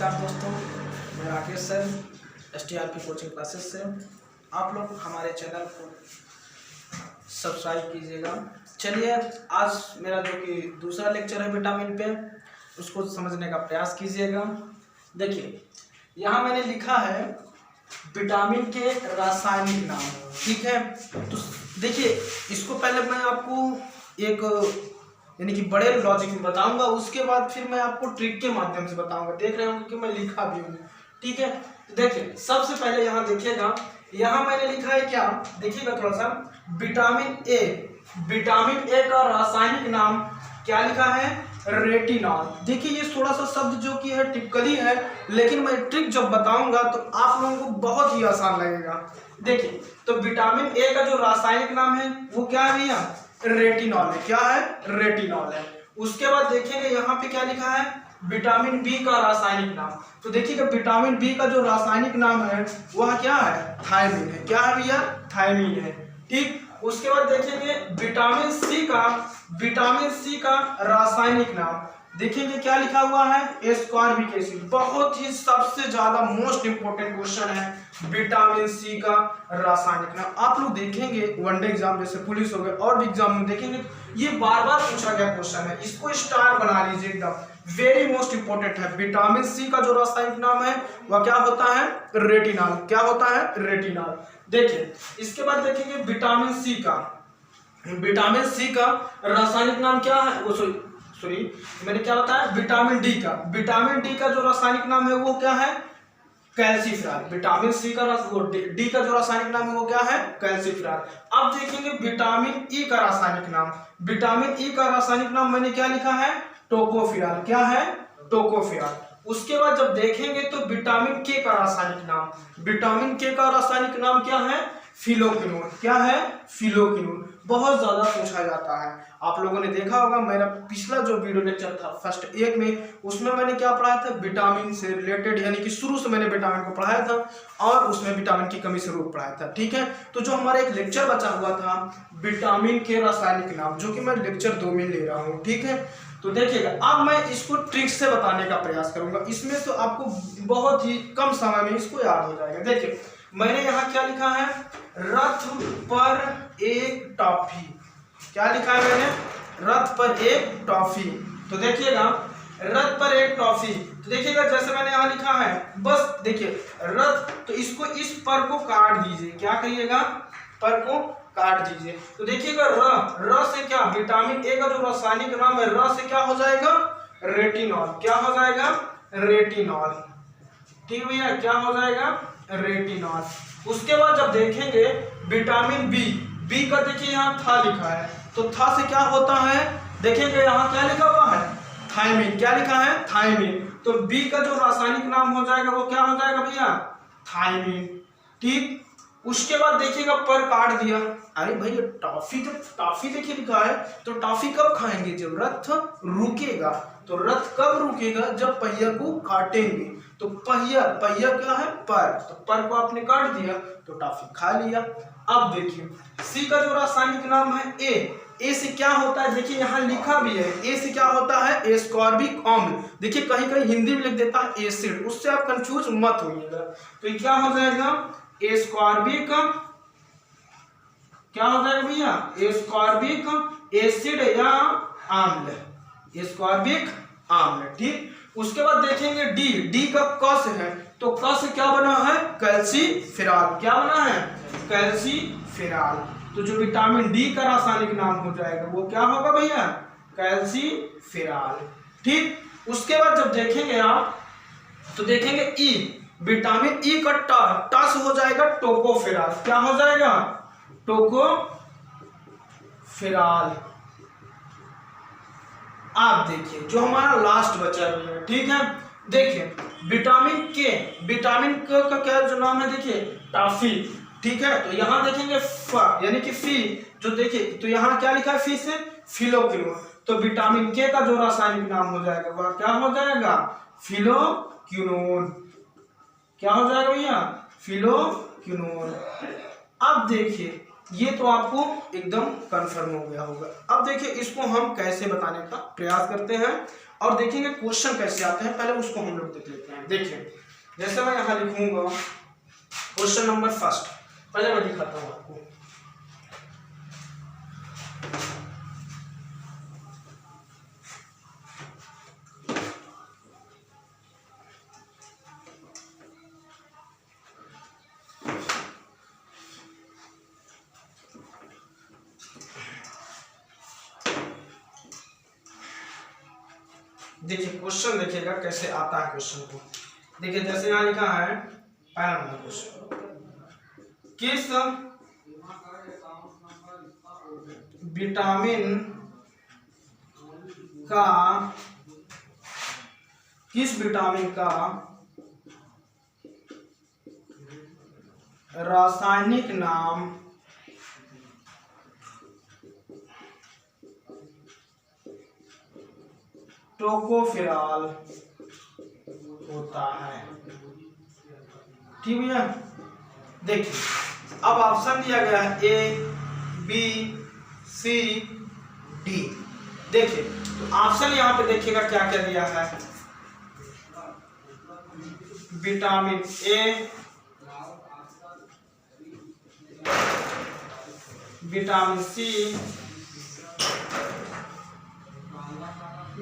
नमस्कार दोस्तों, मैं Rakesh sir STRP coaching classes से। आप लोग हमारे चैनल को सब्सक्राइब कीजिएगा। चलिए, आज मेरा जो कि दूसरा लेक्चर है विटामिन पे, उसको समझने का प्रयास कीजिएगा। देखिए, यहाँ मैंने लिखा है विटामिन के रासायनिक नाम, ठीक है। तो देखिए, इसको पहले मैं आपको एक यानी कि बड़े लॉजिक में बताऊंगा, उसके बाद फिर मैं आपको ट्रिक के माध्यम से बताऊंगा। देख रहे होंगे कि मैं लिखा भी हूँ, ठीक है। तो देखिए, सबसे पहले यहाँ देखिएगा, यहाँ मैंने लिखा है क्या, देखिएगा थोड़ा सा, विटामिन ए का रासायनिक नाम क्या लिखा है, रेटिनॉल। देखिए, ये थोड़ा सा शब्द जो कि है टिपिकली है, लेकिन मैं ट्रिक जब बताऊंगा तो आप लोगों को बहुत ही आसान लगेगा। देखिए, तो विटामिन ए का जो रासायनिक नाम है वो क्या है भैया, रेटिनॉल है। क्या है, रेटिनॉल है। उसके बाद देखेंगे यहाँ पे क्या लिखा है, विटामिन बी का रासायनिक नाम। तो देखिएगा, विटामिन बी का जो रासायनिक नाम है वह क्या है, थायमीन है। क्या है भैया, थायमीन है, ठीक। उसके बाद देखेंगे विटामिन सी का रासायनिक नाम, देखेंगे क्या लिखा हुआ है, एस्कॉर्बिक एसिड। बहुत ही सबसे ज्यादा मोस्ट इंपोर्टेंट क्वेश्चन है विटामिन सी का रासायनिक नाम। आप लोग देखेंगे वनडे एग्जाम जैसे पुलिस हो गए और भी एग्जाम में देखेंगे, ये बार बार पूछा गया क्वेश्चन है, इसको स्टार बना लीजिए एकदम, वेरी मोस्ट इंपोर्टेंट है। विटामिन सी का जो रासायनिक नाम है वह क्या होता है, रेटिनॉल। क्या होता है, रेटिनॉल। देखिए, इसके बाद देखेंगे विटामिन सी का रासायनिक नाम क्या है, सॉरी मैंने क्या बताया, विटामिन डी का जो रासायनिक नाम है वो क्या है, कैल्सीफेरॉल। विटामिन सी का डी का जो रासायनिक नाम है वो क्या है, कैल्सीफेरॉल। अब देखेंगे विटामिन ई का रासायनिक नाम, विटामिन ई का रासायनिक नाम मैंने क्या लिखा है, टोकोफेरॉल। क्या है, टोकोफेरॉल। उसके बाद जब देखेंगे तो विटामिन के का रासायनिक नाम, विटामिन के का रासायनिक नाम क्या है, फिलोक्विनोन। क्या है, फिलोक्विनोन। बहुत ज्यादा पूछा जाता है। आप लोगों ने देखा होगा, मेरा पिछला जो वीडियो लेक्चर था फर्स्ट एक में, उसमें मैंने क्या पढ़ाया था, विटामिन से रिलेटेड, यानी कि शुरू से मैंने विटामिन को पढ़ाया था और उसमें विटामिन की कमी से रोग पढ़ाया था, ठीक है। तो जो हमारा एक लेक्चर बचा हुआ था विटामिन के रासायनिक नाम, जो कि मैं लेक्चर 2 में ले रहा हूँ, ठीक है। तो देखिएगा, अब मैं इसको ट्रिक से बताने का प्रयास करूंगा, इसमें तो आपको बहुत ही कम समय में इसको याद हो जाएगा। देखिए, मैंने यहाँ क्या लिखा है, रथ पर एक टॉफी। क्या लिखा है मैंने, रथ पर एक टॉफी। तो देखिएगा, रथ पर एक टॉफी, तो देखिएगा जैसे मैंने यहाँ लिखा है, बस देखिए रथ, तो इसको इस पर को काट दीजिए। क्या करिएगा, पर को काट दीजिए। तो देखिएगा र से क्या, विटामिन ए का जो रासायनिक नाम है र से क्या हो जाएगा, रेटिनॉल। क्या हो जाएगा, रेटिनॉल, ठीक भैया, क्या हो जाएगा, रेटिनॉल। उसके बाद जब देखेंगे विटामिन बी का, देखिए यहाँ था लिखा है, तो था से क्या होता है, देखेंगे यहाँ क्या लिखा हुआ है, थायमीन। क्या लिखा है, थायमीन। तो बी का जो रासायनिक नाम हो जाएगा वो क्या हो जाएगा भैया, थायमीन, ठीक। उसके बाद देखिएगा पर काट दिया, अरे भैया टॉफी, तो टॉफी देखिए लिखा है, तो टॉफी कब खाएंगे, जब रथ रुकेगा। तो रथ कब रुकेगा, जब पहिया को काटेंगे। तो पहिया क्या है, पर, तो पर को आपने काट दिया तो टॉफी खा लिया। अब देखिए, सी का जो रासायनिक नाम है ए से क्या होता है, देखिए यहाँ लिखा भी है, ए से क्या होता है, एस्कॉर्बिक अम्ल। देखिए कहीं कहीं हिंदी में लिख देता है एसिड, उससे आप कंफ्यूज मत होइएगा। तो ये क्या हो जाएगा, एस्कॉर्बिक, क्या हो जाएगा भैया, एस्कॉर्बिक एसिड या अम्ल, एस्कॉर्बिक अम्ल, ठीक। उसके बाद देखेंगे डी का क से है, तो क से क्या बना है, कैल्सीफेरॉल। क्या बना है, कैल्सीफेरॉल। तो जो विटामिन डी का रासायनिक नाम हो जाएगा वो क्या होगा भैया, कैल्सीफेरॉल, ठीक। उसके बाद जब देखेंगे आप, तो देखेंगे ई, विटामिन ई का टा से हो जाएगा टोकोफेरॉल। क्या हो जाएगा, टोकोफेरॉल। आप देखिए जो हमारा लास्ट बचा है, ठीक है। देखिए विटामिन के का क्या जो नाम है, देखिए टॉफी, ठीक है। तो यहाँ देखेंगे यानी कि फी, जो देखिए तो यहाँ क्या लिखा है, फी से फिलोक्विनोन। तो विटामिन के का जो रासायनिक नाम हो जाएगा वह क्या हो जाएगा, फिलोक्विनोन। क्या हो जाएगा भैया, फिलोक्विनोन। अब देखिए ये तो आपको एकदम कंफर्म हो गया होगा। अब देखिए इसको हम कैसे बताने का प्रयास करते हैं और देखेंगे क्वेश्चन कैसे आते हैं, पहले उसको हम लोग देख लेते हैं। देखिए जैसे मैं यहाँ लिखूंगा क्वेश्चन नंबर फर्स्ट, पहले मैं दिखाता हूँ आपको। देखिए क्वेश्चन देखिएगा कैसे आता है क्वेश्चन को। देखिए जैसे यहाँ लिखा है पहला नंबर क्वेश्चन, किस विटामिन का रासायनिक नाम टोकोफेरॉल होता है। ठीक है, देखिए अब ऑप्शन दिया गया है ए बी सी डी। देखिए तो ऑप्शन यहाँ पे देखिएगा क्या क्या दिया है, vitamin A, vitamin C,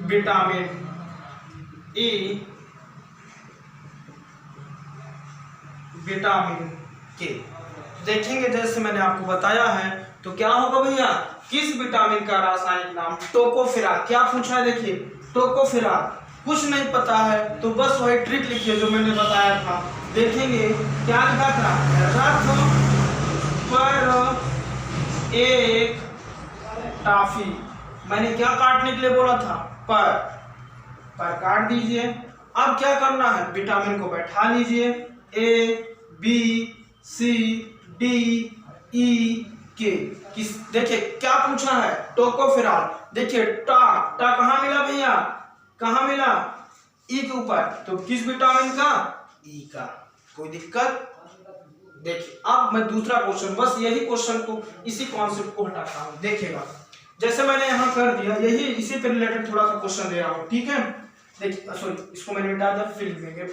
vitamin E, vitamin K. देखेंगे जैसे मैंने आपको बताया है तो क्या होगा भैया, किस विटामिन का रासायनिक नाम टोकोफेरॉल। क्या पूछा है, देखिए टोकोफेरॉल, कुछ नहीं पता है तो बस वही ट्रिक लिखिए जो मैंने बताया था। देखेंगे क्या लिखा था, रथ पर एक टॉफी। मैंने क्या काटने के लिए बोला था, पर काट दीजिए। अब क्या करना है, विटामिन को बैठा लीजिए, A B C D E के। किस देखिए क्या पूछा है, टोकोफेरॉल। देखिए टा कहाँ मिला भैया, कहाँ मिला, ई के ऊपर, तो किस विटामिन का, ई का। कोई दिक्कत। देखिए अब मैं दूसरा क्वेश्चन, बस यही क्वेश्चन को, इसी कॉन्सेप्ट को हटाता हूँ। देखिएगा जैसे मैंने यहाँ कर दिया, यही इसी पे रिलेटेड थोड़ा सा क्वेश्चन दे रहा हूँ। ठीक है, देखिए सॉरी इसको मैंने मिटा दिया, फिर देंगे।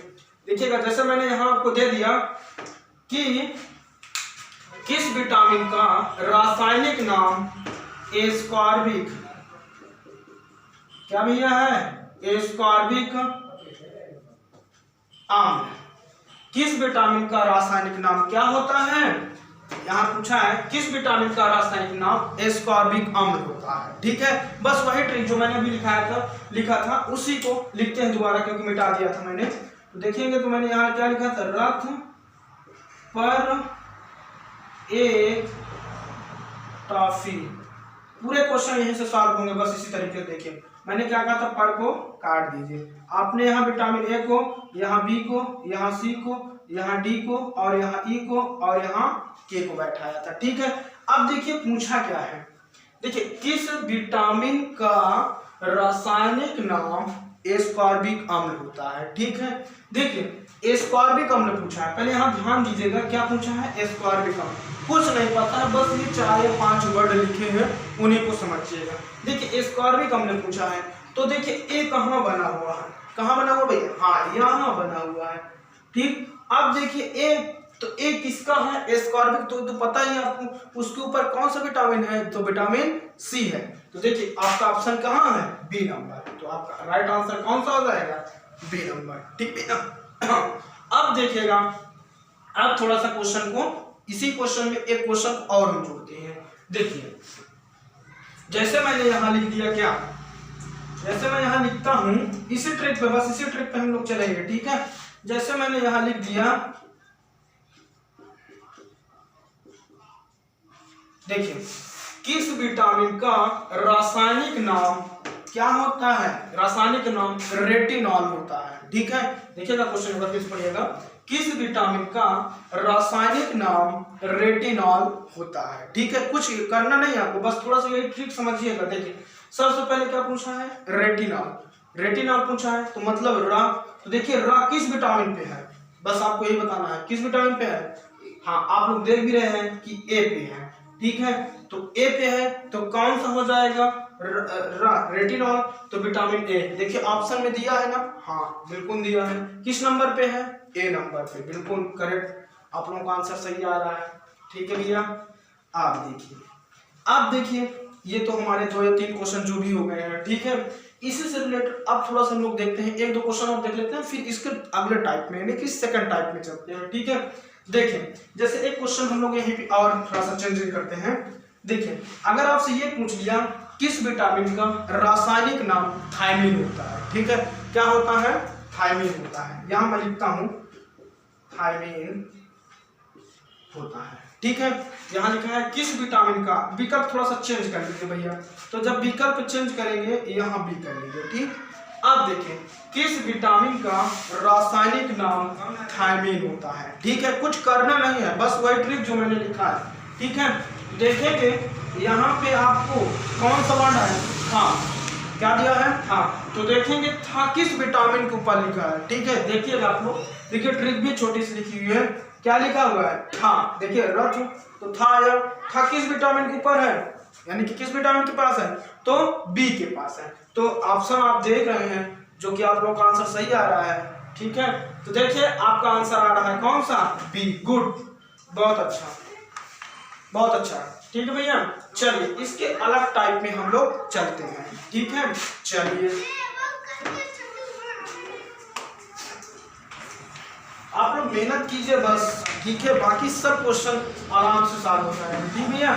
देखिएगा जैसे मैंने यहाँ आपको दे दिया कि किस विटामिन का रासायनिक नाम एस्कॉर्बिक, क्या भैया है, एस्कॉर्बिक अम्ल। किस विटामिन का रासायनिक नाम क्या होता है, यहाँ पूछा है किस विटामिन का रासायनिक नाम एस्कॉर्बिक अम्ल होता है। ठीक है, बस वही ट्रिक जो मैंने अभी लिखा था उसी को लिखते हैं दोबारा, क्योंकि मिटा दिया था मैंने। तो देखेंगे तो मैंने यहाँ क्या लिखा था, रथ पर एक टॉफी। पूरे क्वेश्चन यहीं से सॉल्व होंगे, बस इसी तरीके से। देखिए मैंने क्या कहा था, पर को काट दीजिए। आपने यहाँ विटामिन ए को, यहाँ बी को, यहाँ सी को, यहाँ डी को, और यहाँ ई को, और यहाँ के को बैठाया था। ठीक है, अब देखिए पूछा क्या है, देखिए किस विटामिन का रासायनिक नाम एस्कॉर्बिक अम्ल होता है। ठीक है, देखिए एस्कॉर्बिक अम्ल पूछा है, पहले यहाँ ध्यान दीजिएगा क्या पूछा है, एस्कॉर्बिक अम्ल। कुछ नहीं पता है, बस ये 4 या 5 वर्ड लिखे हैं, उन्हीं को समझिएगा। देखिए एस्कॉर्बिक अम्ल पूछा है, तो देखिए ए कहाँ बना हुआ है, कहाँ बना हुआ भैया, हाँ यहाँ बना हुआ है। ठीक, अब देखिए ए, तो ए किसका है, एस्कॉर्बिक, तो पता ही आपको, उसके ऊपर कौन सा विटामिन है, तो विटामिन सी है। तो देखिए आपका ऑप्शन कहाँ है, बी नंबर। तो आपका राइट आंसर कौन सा हो जाएगा, बी नंबर। ठीक है, अब देखिएगा, अब थोड़ा सा क्वेश्चन को, इसी क्वेश्चन में एक क्वेश्चन और हम जोड़ते हैं। देखिए जैसे मैंने यहाँ लिख दिया, क्या जैसे मैं यहाँ लिखता हूं, इसी ट्रिक पे, बस इसी ट्रिक पे हम लोग चलेंगे। ठीक है, जैसे मैंने यहाँ लिख दिया, देखिए किस विटामिन का रासायनिक नाम क्या होता है, रासायनिक नाम रेटिनॉल होता है। ठीक है, देखिएगा क्वेश्चन नंबर 20 पढ़िएगा, किस विटामिन का रासायनिक नाम रेटिनॉल होता है। ठीक है, कुछ करना नहीं आपको, बस थोड़ा सा ये ट्रिक समझिएगा। देखिए सबसे पहले क्या पूछा है, रेटिनॉल। रेटिनॉल पूछा है तो मतलब रा, तो देखिए रा किस विटामिन पे है, बस आपको यही बताना है किस विटामिन पे है। हाँ आप लोग देख भी रहे हैं कि ए पे है, ठीक है, तो ए पे है तो कौन सा हो जाएगा, रेटिनॉल, तो विटामिन ए। देखिए ऑप्शन में दिया है ना, हाँ बिल्कुल दिया है। किस नंबर पे है, ए नंबर पे, बिल्कुल करेक्ट, आप लोगों का आंसर सही आ रहा है। ठीक है भैया, आप देखिए ये तो हमारे 2 या 3 क्वेश्चन जो भी हो गए हैं, ठीक है। इसी से रिलेटेड अब थोड़ा सा हम लोग देखते हैं, 1-2 क्वेश्चन और देख लेते हैं, फिर इसके अगले टाइप में यानी कि सेकंड टाइप में चलते हैं, ठीक है। देखिए जैसे एक क्वेश्चन हम लोग यहीं पे और थोड़ा सा चेंज करते हैं। देखिए अगर आपसे ये पूछ लिया किस विटामिन का रासायनिक नाम थायमीन होता है, ठीक है, क्या होता है, थायमीन होता है। यहां मैं लिखता हूं थायमीन होता है, ठीक है। यहाँ लिखा है किस विटामिन का, विकल्प थोड़ा सा चेंज कर लीजिए भैया, तो जब विकल्प चेंज करेंगे यहाँ भी कर लीजिए, ठीक। अब देखें किस विटामिन का रासायनिक नाम थायमीन होता है, ठीक है। कुछ करना नहीं है, बस वही ट्रिक जो मैंने लिखा है, ठीक है। देखेंगे यहाँ पे आपको कौन सा वर्ड है, हाँ, क्या दिया है, हाँ, तो देखेंगे था किस विटामिन के ऊपर लिखा है, ठीक है। देखिएगा आप लोग, देखिए ट्रिक भी छोटी सी लिखी हुई है, क्या लिखा हुआ है, था, देखिए रथ, तो था आया, था किस विटामिन के ऊपर है, यानी कि किस विटामिन के पास है, तो बी के पास है। तो ऑप्शन आप देख रहे हैं जो कि आप लोगों का आंसर सही आ रहा है, ठीक है। तो देखिए आपका आंसर आ रहा है कौन सा, बी, गुड, बहुत अच्छा, बहुत अच्छा, ठीक है भैया। चलिए इसके अलग टाइप में हम लोग चलते हैं, ठीक है। चलिए आप लोग मेहनत कीजिए बस, ठीक है, बाकी सब क्वेश्चन आराम से सॉल्व हो जाएगा, ठीक भैया।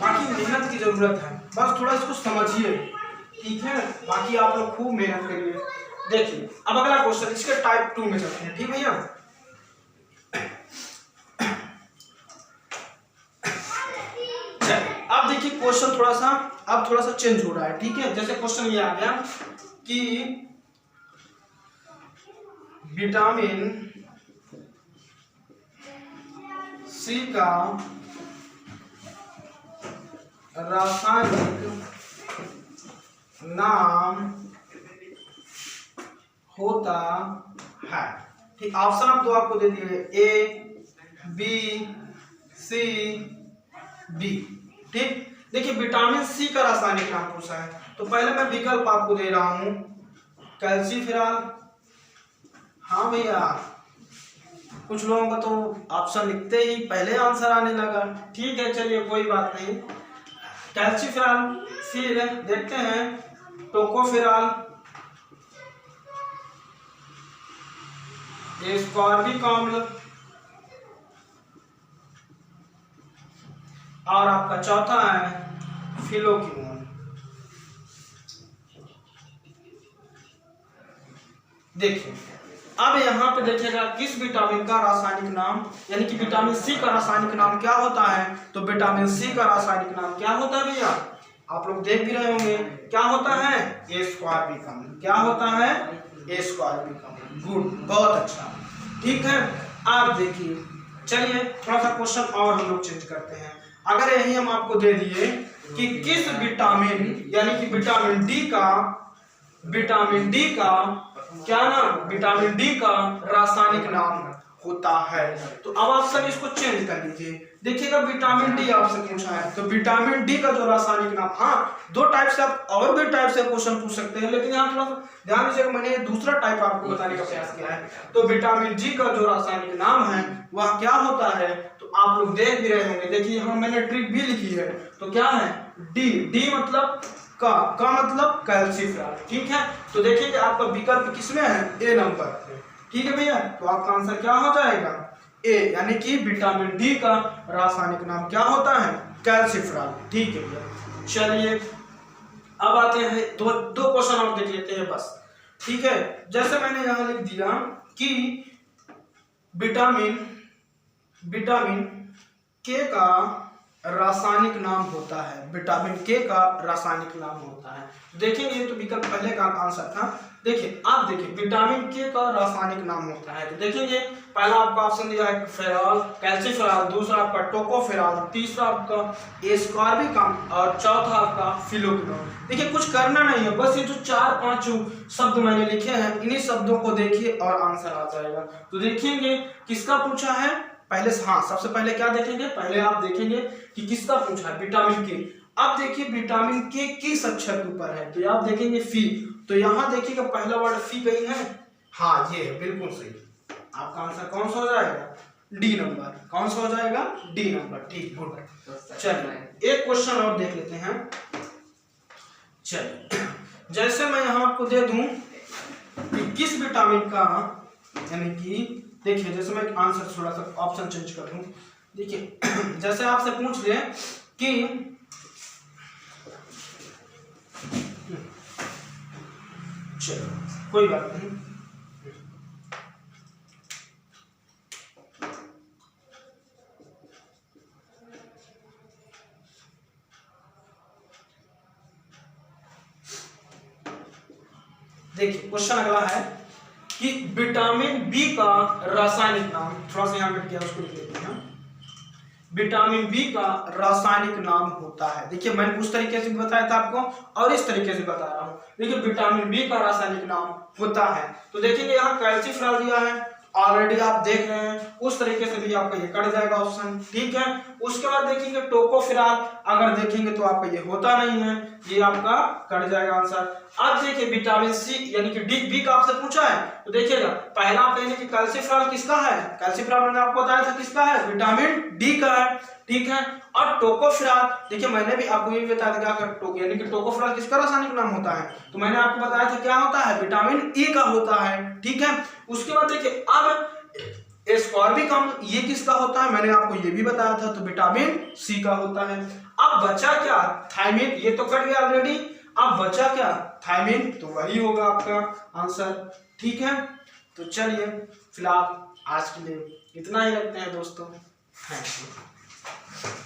बाकी मेहनत की जरूरत है, बस थोड़ा इसको समझिए, ठीक है। बाकी आप लोग खूब मेहनत करिए। देखिए अब अगला क्वेश्चन, इसके टाइप 2 में चलते हैं, ठीक भैया। अब देखिए क्वेश्चन थोड़ा सा चेंज हो रहा है, ठीक है। जैसे क्वेश्चन ये आ गया कि विटामिन सी का रासायनिक नाम होता है, ठीक। ऑप्शन आप 2 आपको दे दिए, ए, बी, सी, डी, ठीक। देखिए विटामिन सी का रासायनिक नाम पूछा है, तो पहले मैं विकल्प आपको दे रहा हूं, कैल्सीफेरॉल, हाँ भैया, कुछ लोगों का तो ऑप्शन लिखते ही पहले आंसर आने लगा, ठीक है, चलिए कोई बात नहीं। कैल्सीफेरॉल, फिर देखते हैं टोकोफेरॉल, एस्कॉर्बिक अम्ल, और आपका चौथा है फिलोक्विनोन। देखिए अब यहाँ पे देखिएगा किस विटामिन का रासायनिक नाम, यानी कि विटामिन सी का रासायनिक नाम क्या होता है, तो विटामिन सी का रासायनिक नाम क्या होता है भैया, आप लोग देख भी रहे होंगे, क्या होता है, एस्कॉर्बिक अम्ल, क्या होता है, एस्कॉर्बिक अम्ल, गुड, बहुत अच्छा, ठीक है। आप देखिए चलिए थोड़ा सा क्वेश्चन और हम लोग चेंज करते हैं। अगर यही हम आपको दे दिए कि किस विटामिन, यानी कि विटामिन डी का क्या नाम, विटामिन डी का रासायनिक नाम होता है, तो अब ऑप्शन इसको चेंज कर लीजिए। देखिएगा विटामिन डी आपसे पूछा है, तो विटामिन डी का जो रासायनिक नाम, हाँ 2 टाइप से आप और भी टाइप से क्वेश्चन पूछ सकते हैं, लेकिन यहाँ थोड़ा सा ध्यान दीजिएगा, मैंने दूसरा टाइप आपको बताने का प्रयास किया है। तो विटामिन डी का जो रासायनिक नाम है वह क्या होता है, तो आप लोग देख भी रहे होंगे, देखिए यहाँ मैंने ट्रिक भी लिखी है, तो क्या है, डी, डी मतलब का मतलब कैल्सीफेरॉल, ठीक है। तो देखिए आपका विकल्प किसमें है, ए नंबर पे, ठीक है भैया। तो आपका आंसर क्या हो जाएगा, ए, यानी कि विटामिन डी का रासायनिक नाम क्या होता है, कैल्सीफेरॉल, ठीक है भैया। चलिए अब आते हैं दो क्वेश्चन और देख लेते हैं बस, ठीक है। जैसे मैंने यहाँ लिख दिया कि विटामिन के का रासायनिक नाम होता है, विटामिन के का रासायनिक नाम होता है। देखेंगे ये तो विकल्प पहले का आंसर था। देखिए आप देखिए विटामिन के का रासायनिक नाम होता है, तो देखेंगे पहला आपका ऑप्शन दिया है फेरॉल, कैल्सीफेरॉल, दूसरा आपका टोकोफेरॉल, तीसरा आपका एस्कॉर्बिक अम्ल और चौथा आपका फिलोक्विनोन। देखिए कुछ करना नहीं है, बस ये जो 4-5 शब्द मैंने लिखे हैं इन्हीं शब्दों को देखिए और आंसर आ जाएगा। तो देखेंगे किसका पूछा है, पहले हाँ सबसे पहले क्या देखेंगे, पहले आप देखेंगे कि किसका पूछा है, विटामिन के। अब देखिए विटामिन के किस अक्षर के ऊपर है, तो आप देखेंगे फी, तो यहाँ देखिएगा पहला वर्ड फी कहीं है, हाँ ये है, बिल्कुल सही। आपका आंसर कौन सा हो जाएगा, डी नंबर। कौन सा हो जाएगा, डी नंबर, ठीक, गुड। चलिए एक क्वेश्चन और देख लेते हैं। चलिए जैसे मैं यहाँ आपको दे दूं कि किस विटामिन का, यानी कि देखिए जैसे मैं आंसर थोड़ा सा ऑप्शन चेंज कर दूं, देखिए जैसे आपसे पूछ ले कि चलो कोई बात नहीं, देखिए क्वेश्चन अगला है कि विटामिन बी का रासायनिक नाम, थोड़ा सा यहाँ मिट गया उसको लिख लेते हैं। विटामिन बी का रासायनिक नाम होता है, देखिए मैंने उस तरीके से बताया था आपको और इस तरीके से बता रहा हूँ। देखिए विटामिन बी का रासायनिक नाम होता है, तो देखेंगे यहाँ कैल्सीफेरॉल दिया है, ऑलरेडी आप देख रहे हैं, उस तरीके से भी आपका ये कट जाएगा ऑप्शन, ठीक है। उसके बाद देखेंगे टोकोफेरॉल, अगर देखेंगे तो आपका ये होता नहीं है, ये आपका कट जाएगा आंसर। अब देखिए विटामिन सी यानी कि डी बी का आपसे पूछा है, तो देखिएगा पहला आप कहेंगे कि कैल्सीफेरॉल किसका है, कैल्सीफेरॉल मैंने आपको बताया था किसका है, विटामिन डी का है, ठीक है। और टोकोफेरॉल, देखिए मैंने भी आपको ये भी बताया था क्या, यानी कि टोकोफेरॉल किसका रासायनिक नाम होता है, तो मैंने आपको बताया था क्या होता है, विटामिन ई का होता है, ठीक है। उसके बाद देखिए अब एस्कॉर्बिकम, ये किसका होता है, मैंने आपको ये भी बताया था, तो विटामिन सी का होता है। अब बचा क्या, थायमिन, ये तो कट गया ऑलरेडी, अब बचा क्या, थायमिन, तो वही होगा आपका आंसर, ठीक है। तो चलिए फिलहाल आज के लिए इतना ही रखते हैं दोस्तों, थैंक यू।